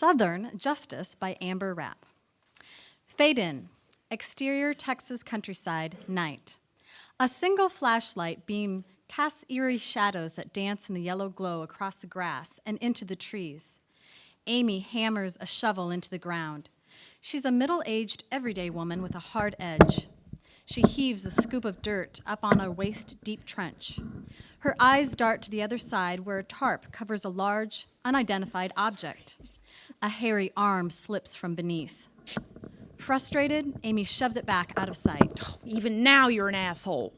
Southern Justice by Amber Rapp. Fade in. Exterior Texas countryside, night. A single flashlight beam casts eerie shadows that dance in the yellow glow across the grass and into the trees. Amy hammers a shovel into the ground. She's a middle-aged, everyday woman with a hard edge. She heaves a scoop of dirt up on a waist-deep trench. Her eyes dart to the other side where a tarp covers a large, unidentified object. A hairy arm slips from beneath. Frustrated, Amy shoves it back out of sight. Even now you're an asshole.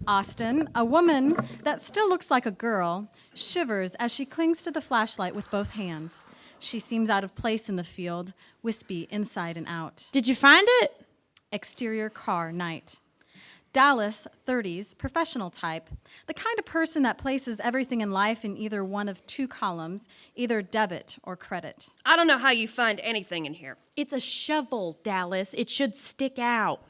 Austin, a woman that still looks like a girl, shivers as she clings to the flashlight with both hands. She seems out of place in the field, wispy inside and out. Did you find it? Exterior car, night. Dallas, 30s, professional type, the kind of person that places everything in life in either one of two columns, either debit or credit. I don't know how you find anything in here. It's a shovel, Dallas. It should stick out.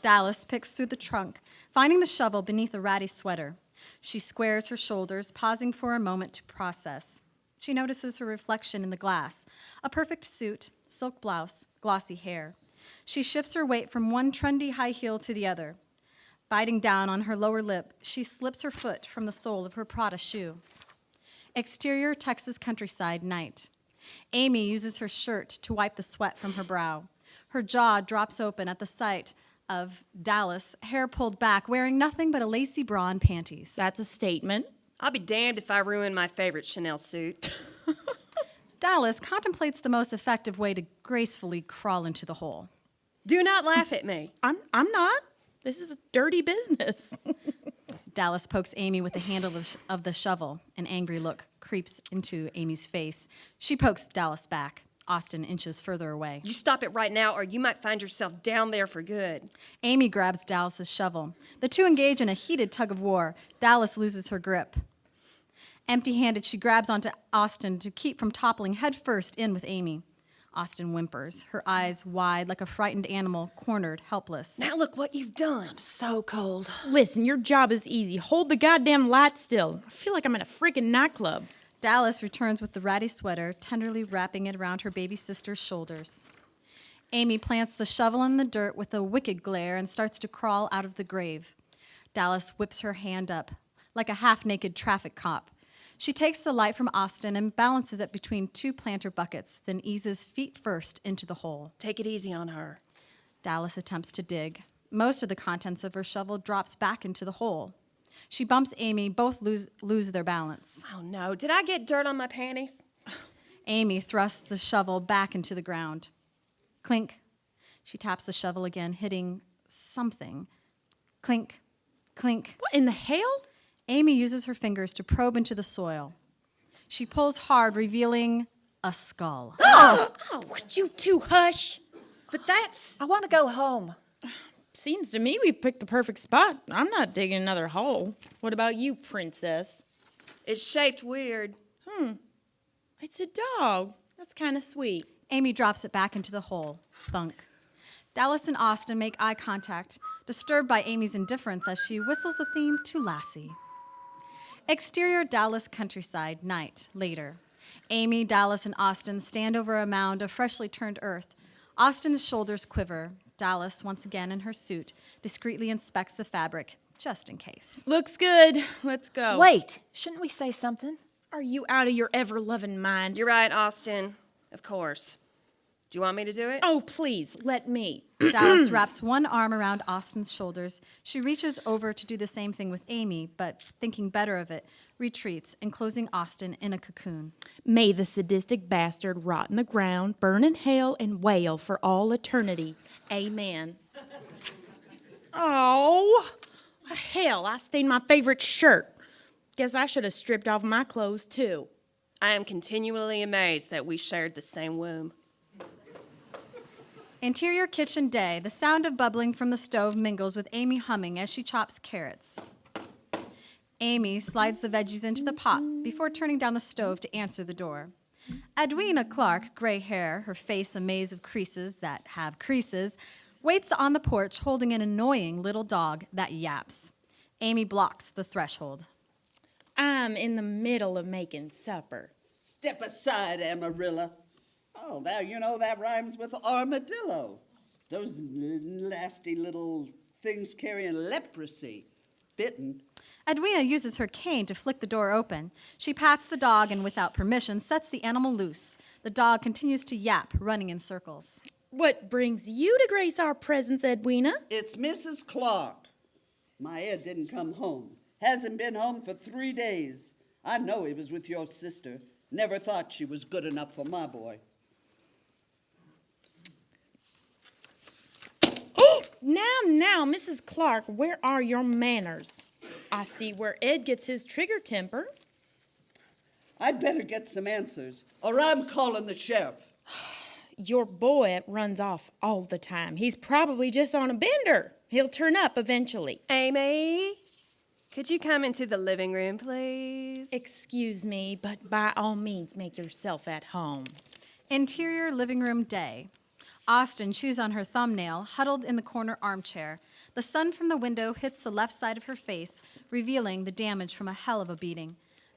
Dallas picks through the trunk, finding the shovel beneath a ratty sweater. She squares her shoulders, pausing for a moment to process. She notices her reflection in the glass, a perfect suit, silk blouse, glossy hair. She shifts her weight from one trendy high heel to the other. Biting down on her lower lip, she slips her foot from the sole of her Prada shoe. Exterior Texas countryside, night. Amy uses her shirt to wipe the sweat from her brow. Her jaw drops open at the sight of Dallas, hair pulled back, wearing nothing but a lacy bra and panties. That's a statement. I'll be damned if I ruin my favorite Chanel suit. Dallas contemplates the most effective way to gracefully crawl into the hole. Do not laugh at me. I'm not. This is a dirty business. Dallas pokes Amy with the handle of the shovel. An angry look creeps into Amy's face. She pokes Dallas back. Austin inches further away. You stop it right now or you might find yourself down there for good. Amy grabs Dallas's shovel. The two engage in a heated tug of war. Dallas loses her grip. Empty-handed, she grabs onto Austin to keep from toppling headfirst in with Amy. Austin whimpers, her eyes wide like a frightened animal, cornered, helpless. Now look what you've done. I'm so cold. Listen, your job is easy. Hold the goddamn light still. I feel like I'm in a freaking nightclub. Dallas returns with the ratty sweater, tenderly wrapping it around her baby sister's shoulders. Amy plants the shovel in the dirt with a wicked glare and starts to crawl out of the grave. Dallas whips her hand up, like a half-naked traffic cop. She takes the light from Austin and balances it between two planter buckets, then eases feet first into the hole. Take it easy on her. Dallas attempts to dig. Most of the contents of her shovel drops back into the hole. She bumps Amy, both lose their balance. Oh no, did I get dirt on my panties? Amy thrusts the shovel back into the ground. Clink. She taps the shovel again, hitting something. Clink, clink. What in the hell? Amy uses her fingers to probe into the soil. She pulls hard, revealing a skull. Oh, would you two hush? But that's... I want to go home. Seems to me we picked the perfect spot. I'm not digging another hole. What about you, princess? It's shaped weird. It's a dog. That's kind of sweet. Amy drops it back into the hole. Thunk. Dallas and Austin make eye contact, disturbed by Amy's indifference as she whistles the theme to Lassie. Exterior Dallas countryside, night, later. Amy, Dallas, and Austin stand over a mound of freshly turned earth. Austin's shoulders quiver. Dallas, once again in her suit, discreetly inspects the fabric, just in case. Looks good. Let's go. Wait, shouldn't we say something? Are you out of your ever-loving mind? You're right, Austin. Of course. Do you want me to do it? Oh, please, let me. Dallas wraps one arm around Austin's shoulders. She reaches over to do the same thing with Amy, but thinking better of it, retreats, enclosing Austin in a cocoon. May the sadistic bastard rot in the ground, burn in hell, and wail for all eternity. Amen. Oh, hell, I stained my favorite shirt. Guess I should have stripped off my clothes, too. I am continually amazed that we shared the same womb. Interior kitchen day. The sound of bubbling from the stove mingles with Amy humming as she chops carrots. Amy slides the veggies into the pot before turning down the stove to answer the door. Edwina Clark, gray hair, her face a maze of creases that have creases, waits on the porch holding an annoying little dog that yaps. Amy blocks the threshold. I'm in the middle of making supper. Step aside, Amarilla. Oh, now you know that rhymes with armadillo. Those nasty little things carrying leprosy. Bitten. Edwina uses her cane to flick the door open. She pats the dog and, without permission, sets the animal loose. The dog continues to yap, running in circles. What brings you to grace our presence, Edwina? It's Mrs. Clark. My Ed didn't come home. Hasn't been home for 3 days. I know he was with your sister. Never thought she was good enough for my boy. Now, Mrs. Clark, where are your manners? I see where Ed gets his trigger temper. I'd better get some answers, or I'm calling the sheriff. Your boy runs off all the time. He's probably just on a bender. He'll turn up eventually. Amy, could you come into the living room, please? Excuse me, but by all means, make yourself at home. Interior living room day. Austin chews on her thumbnail, huddled in the corner armchair. The sun from the window hits the left side of her face, revealing the damage from a hell of a beating.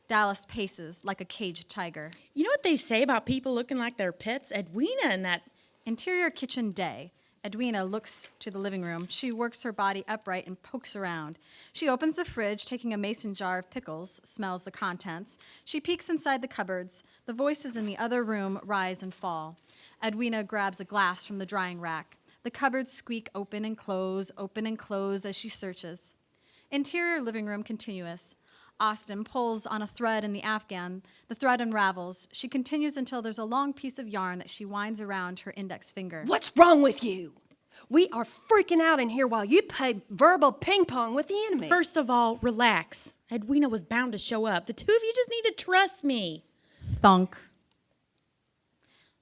Dallas paces like a caged tiger. You know what they say about people looking like their pets? Edwina and that... Interior kitchen day. Edwina looks to the living room. She works her body upright and pokes around. She opens the fridge, taking a mason jar of pickles, smells the contents. She peeks inside the cupboards. The voices in the other room rise and fall. Edwina grabs a glass from the drying rack. The cupboards squeak open and close as she searches. Interior living room continuous. Austin pulls on a thread in the afghan. The thread unravels. She continues until there's a long piece of yarn that she winds around her index finger. What's wrong with you? We are freaking out in here while you play verbal ping pong with the enemy. First of all, relax. Edwina was bound to show up. The two of you just need to trust me. Thunk.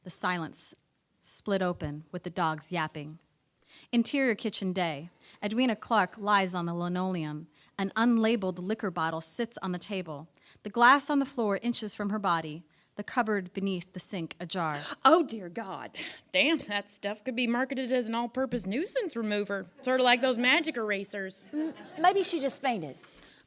The silence split open with the dogs yapping. Interior kitchen day. Edwina Clark lies on the linoleum. An unlabeled liquor bottle sits on the table. The glass on the floor inches from her body. The cupboard beneath the sink ajar. Oh, dear God. Damn, that stuff could be marketed as an all-purpose nuisance remover. Sort of like those magic erasers. Maybe she just fainted.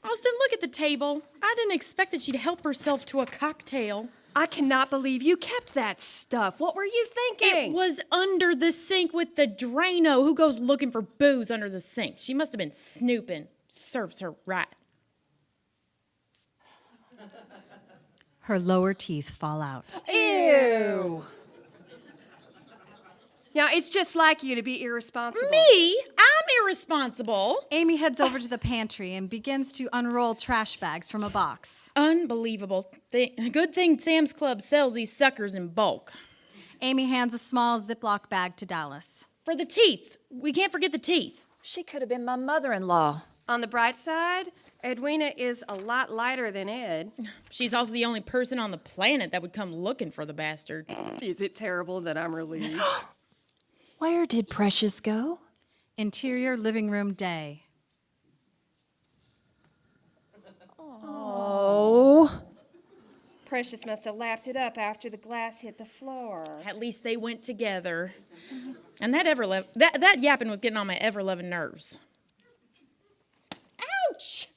Austin, look at the table. I didn't expect that she'd help herself to a cocktail. I cannot believe you kept that stuff. What were you thinking? It was under the sink with the Drano. Who goes looking for booze under the sink? She must have been snooping. Serves her right. Her lower teeth fall out. Ew. Now, it's just like you to be irresponsible. Me? I'm irresponsible. Amy heads over to the pantry and begins to unroll trash bags from a box. Unbelievable. Good thing Sam's Club sells these suckers in bulk. Amy hands a small Ziploc bag to Dallas. For the teeth. We can't forget the teeth. She could have been my mother-in-law. On the bright side, Edwina is a lot lighter than Ed. She's also the only person on the planet that would come looking for the bastard. Is it terrible that I'm relieved? Where did Precious go? Interior living room day. Oh. Precious must have lapped it up after the glass hit the floor. At least they went together. And that yapping was getting on my ever-loving nerves. Ouch!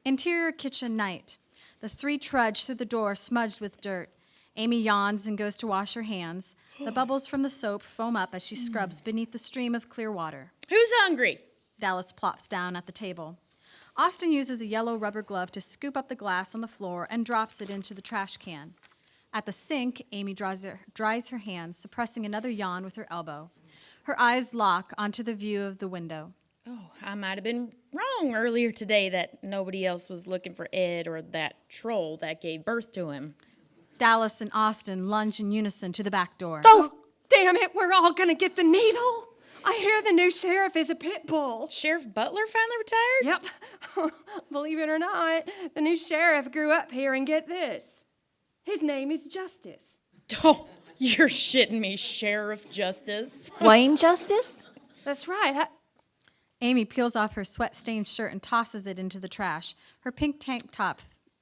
Interior kitchen night. The three trudge through the door smudged with dirt. Amy yawns and goes to wash her hands. The bubbles from the soap foam up as she scrubs beneath the stream of clear water. Who's hungry? Dallas plops down at the table. Austin uses a yellow rubber glove to scoop up the glass on the floor and drops it into the trash can. At the sink, Amy dries her hands, suppressing another yawn with her elbow. Her eyes lock onto the view of the window. Oh, I might have been wrong earlier today that nobody else was looking for Ed or that troll that gave birth to him. Dallas and Austin lunge in unison to the back door. Oh, damn it, we're all gonna get the needle. I hear the new sheriff is a pit bull. Sheriff Butler finally retired? Yep. Believe it or not, the new sheriff grew up here, and get this. His name is Justice. Oh, you're shitting me, Sheriff Justice. Wayne Justice? That's right. Amy peels off her sweat-stained shirt and tosses it into the trash, her pink tank top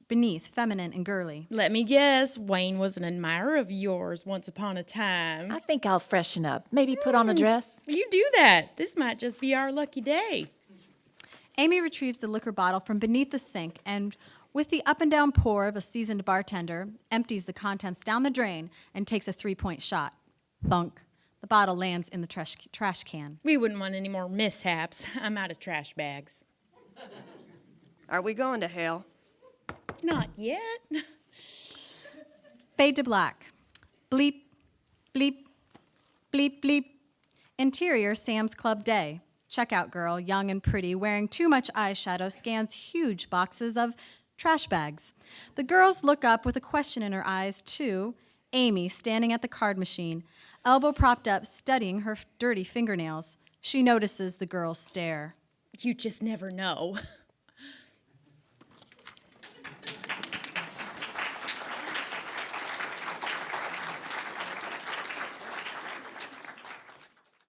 beneath, feminine and girly. Let me guess, Wayne was an admirer of yours once upon a time. I think I'll freshen up. Maybe put on a dress. You do that. This might just be our lucky day. Amy retrieves the liquor bottle from beneath the sink and With the up and down pour of a seasoned bartender, empties the contents down the drain and takes a 3-point shot. Thunk. The bottle lands in the trash can. We wouldn't want any more mishaps. I'm out of trash bags. Are we going to hell? Not yet. Fade to black. Bleep, bleep, bleep, bleep. Interior Sam's Club day. Checkout girl, young and pretty, wearing too much eyeshadow, scans huge boxes of trash bags. The girls look up with a question in her eyes to Amy, standing at the card machine, elbow propped up, studying her dirty fingernails. She notices the girls stare. You just never know.